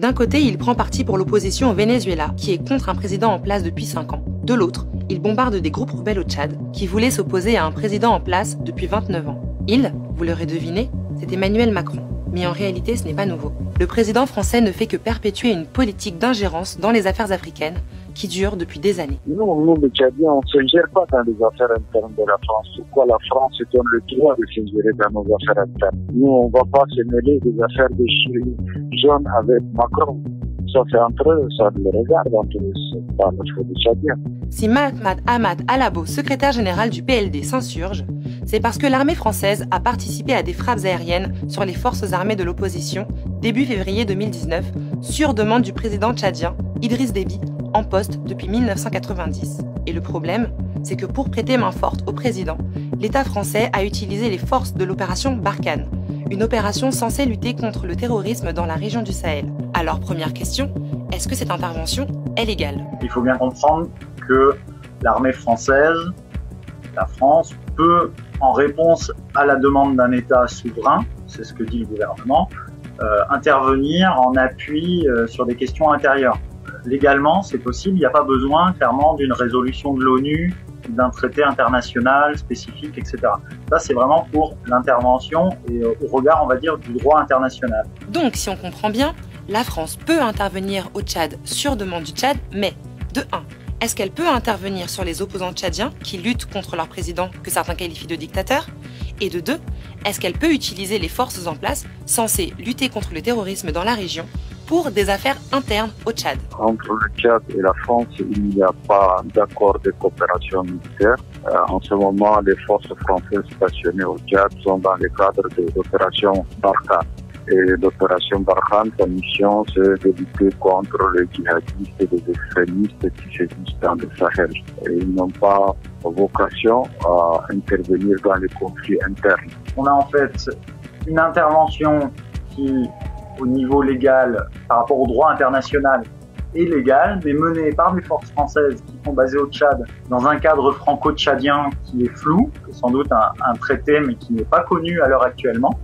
D'un côté, il prend parti pour l'opposition au Venezuela, qui est contre un président en place depuis 5 ans. De l'autre, il bombarde des groupes rebelles au Tchad, qui voulaient s'opposer à un président en place depuis 29 ans. Il, vous l'aurez deviné, c'est Emmanuel Macron. Mais en réalité, ce n'est pas nouveau. Le président français ne fait que perpétuer une politique d'ingérence dans les affaires africaines qui dure depuis des années. Nous, les Tchadiens, on ne se gère pas dans les affaires internes de la France. Pourquoi la France se donne le droit de se gérer dans nos affaires internes? Nous, on ne va pas se mêler des affaires des Chili jaunes avec Macron. Ça, c'est entre eux, ça le regarde entre eux, c'est pas notre des Tchadiens. Si Mahamat Ahmad Alabo, secrétaire général du PLD, s'insurge, c'est parce que l'armée française a participé à des frappes aériennes sur les forces armées de l'opposition début février 2019, sur demande du président tchadien Idriss Déby, en poste depuis 1990. Et le problème, c'est que pour prêter main forte au président, l'État français a utilisé les forces de l'opération Barkhane, une opération censée lutter contre le terrorisme dans la région du Sahel. Alors, première question, est-ce que cette intervention est légale? Il faut bien comprendre que l'armée française, la France, peut, en réponse à la demande d'un État souverain, c'est ce que dit le gouvernement, intervenir en appui sur des questions intérieures. Légalement, c'est possible, il n'y a pas besoin clairement d'une résolution de l'ONU, d'un traité international spécifique, etc. Ça, c'est vraiment pour l'intervention et au regard, on va dire, du droit international. Donc, si on comprend bien, la France peut intervenir au Tchad sur demande du Tchad, mais de 1, est-ce qu'elle peut intervenir sur les opposants tchadiens qui luttent contre leur président que certains qualifient de dictateur? Et de 2, est-ce qu'elle peut utiliser les forces en place censées lutter contre le terrorisme dans la région pour des affaires internes au Tchad? Entre le Tchad et la France, il n'y a pas d'accord de coopération militaire. En ce moment, les forces françaises stationnées au Tchad sont dans le cadre de l'opération Barkhane. Et l'opération Barkhane, sa mission, c'est de lutter contre les djihadistes et les extrémistes qui sévissent dans le Sahel. Et ils n'ont pas vocation à intervenir dans les conflits internes. On a en fait une intervention qui, au niveau légal, par rapport au droit international, est légale, mais menée par des forces françaises qui sont basées au Tchad dans un cadre franco-tchadien qui est flou, c'est sans doute un traité mais qui n'est pas connu à l'heure actuellement,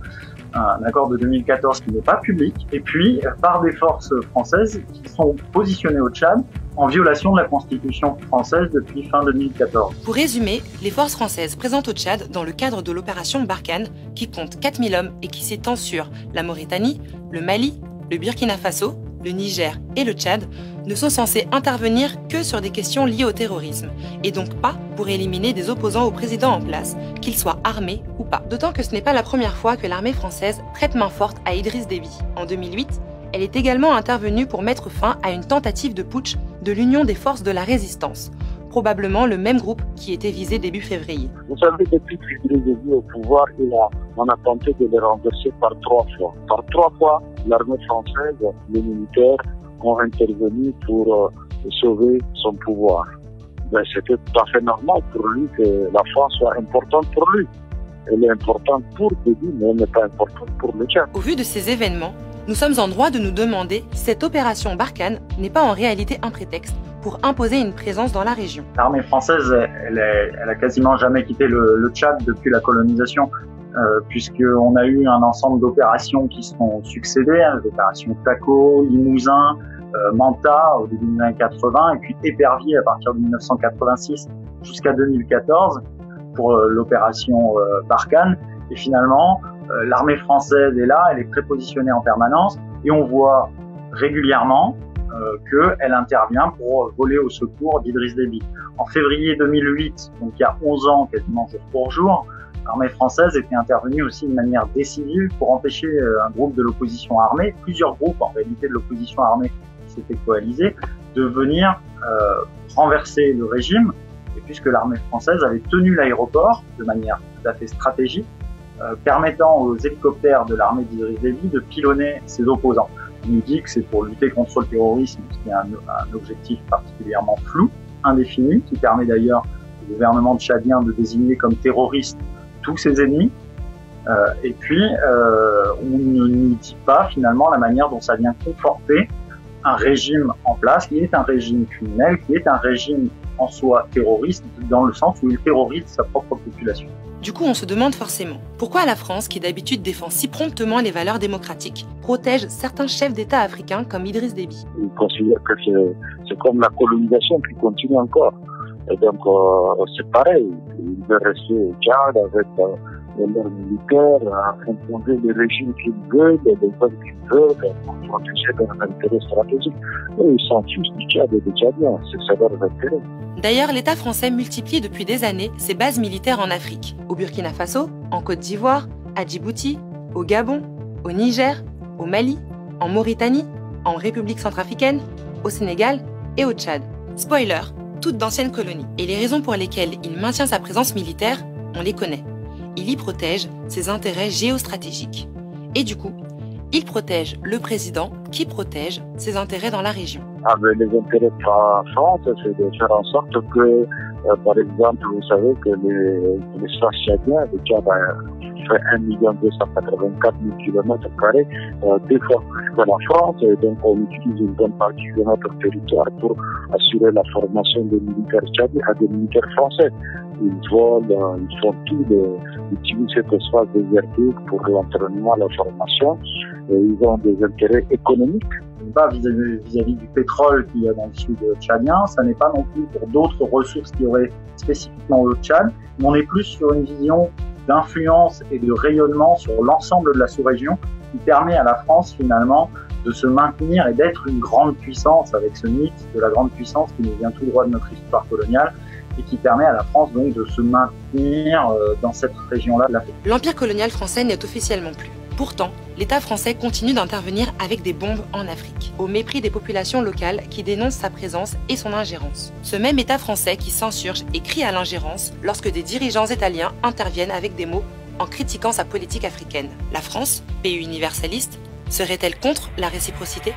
un accord de 2014 qui n'est pas public, et puis par des forces françaises qui sont positionnées au Tchad en violation de la Constitution française depuis fin 2014. Pour résumer, les forces françaises présentes au Tchad dans le cadre de l'opération Barkhane, qui compte 4000 hommes et qui s'étend sur la Mauritanie, le Mali, le Burkina Faso, le Niger et le Tchad, ne sont censés intervenir que sur des questions liées au terrorisme, et donc pas pour éliminer des opposants au président en place, qu'ils soient armés ou pas. D'autant que ce n'est pas la première fois que l'armée française prête main forte à Idriss Déby. En 2008, elle est également intervenue pour mettre fin à une tentative de putsch de l'Union des forces de la résistance, probablement le même groupe qui était visé début février. Vous savez, depuis qu'Idriss Déby est au pouvoir, on a tenté de le renverser par 3 fois. Par 3 fois, l'armée française, les militaires, ont intervenu pour sauver son pouvoir. Ben, c'était tout à fait normal pour lui que la France soit importante pour lui. Elle est importante pour Déby, mais elle n'est pas importante pour le Tchad. Au vu de ces événements, nous sommes en droit de nous demander si cette opération Barkhane n'est pas en réalité un prétexte pour imposer une présence dans la région. L'armée française, elle a quasiment jamais quitté le Tchad depuis la colonisation, puisqu'on a eu un ensemble d'opérations qui se sont succédées, l'opération Taco, Limousin, Manta au début des années 80, et puis Épervier à partir de 1986 jusqu'à 2014 pour l'opération Barkhane. Et finalement, l'armée française est là, elle est prépositionnée en permanence, et on voit régulièrement qu'elle intervient pour voler au secours d'Idriss Déby. En février 2008, donc il y a 11 ans, quasiment jour pour jour, l'armée française était intervenue aussi de manière décisive pour empêcher un groupe de l'opposition armée, plusieurs groupes en réalité de l'opposition armée qui s'étaient coalisés, de venir renverser le régime, et puisque l'armée française avait tenu l'aéroport de manière tout à fait stratégique, permettant aux hélicoptères de l'armée d'Idriss Déby de pilonner ses opposants. On nous dit que c'est pour lutter contre le terrorisme, ce qui est un objectif particulièrement flou, indéfini, qui permet d'ailleurs au gouvernement tchadien de désigner comme terroristes tous ses ennemis. Et puis, on ne nous dit pas finalement la manière dont ça vient conforter un régime en place, qui est un régime criminel, qui est un régime en soi terroriste, dans le sens où il terrorise sa propre population. Du coup, on se demande forcément, pourquoi la France, qui d'habitude défend si promptement les valeurs démocratiques, protège certains chefs d'État africains comme Idriss Déby? Ils considèrent que c'est comme la colonisation qui continue encore. Et donc, c'est pareil. Ils veulent rester au Tchad avec leurs militaires, imposer les régimes qu'ils veulent, les peuples qu'ils veulent, pour protéger leurs intérêts stratégiques. Eux, ils s'en fichent du Tchad et des Tchadiens. C'est leurs intérêts. D'ailleurs, l'État français multiplie depuis des années ses bases militaires en Afrique. Au Burkina Faso, en Côte d'Ivoire, à Djibouti, au Gabon, au Niger, au Mali, en Mauritanie, en République centrafricaine, au Sénégal et au Tchad. Spoiler, toutes d'anciennes colonies. Et les raisons pour lesquelles il maintient sa présence militaire, on les connaît. Il y protège ses intérêts géostratégiques. Et du coup, il protège le président qui protège ses intérêts dans la région. Avec les intérêts de la France, c'est de faire en sorte que, par exemple, vous savez que l'espace tchadien, le Tchad fait 1 284 000 km², deux fois plus que la France, et donc on utilise une bonne partie de notre territoire pour assurer la formation des militaires tchadiens à des militaires français. Ils volent, ils font tout, ils utilisent cet espace désertique pour l'entraînement, la formation, et ils ont des intérêts économiques. Pas vis-à-vis du pétrole qu'il y a dans le sud tchadien, ça n'est pas non plus pour d'autres ressources qu'il y aurait spécifiquement au Tchad, mais on est plus sur une vision d'influence et de rayonnement sur l'ensemble de la sous-région qui permet à la France finalement de se maintenir et d'être une grande puissance avec ce mythe de la grande puissance qui nous vient tout droit de notre histoire coloniale et qui permet à la France donc de se maintenir dans cette région-là de l'Afrique. L'empire colonial français n'est officiellement plus. Pourtant, l'État français continue d'intervenir avec des bombes en Afrique, au mépris des populations locales qui dénoncent sa présence et son ingérence. Ce même État français qui s'insurge et crie à l'ingérence lorsque des dirigeants italiens interviennent avec des mots en critiquant sa politique africaine. La France, pays universaliste, serait-elle contre la réciprocité ?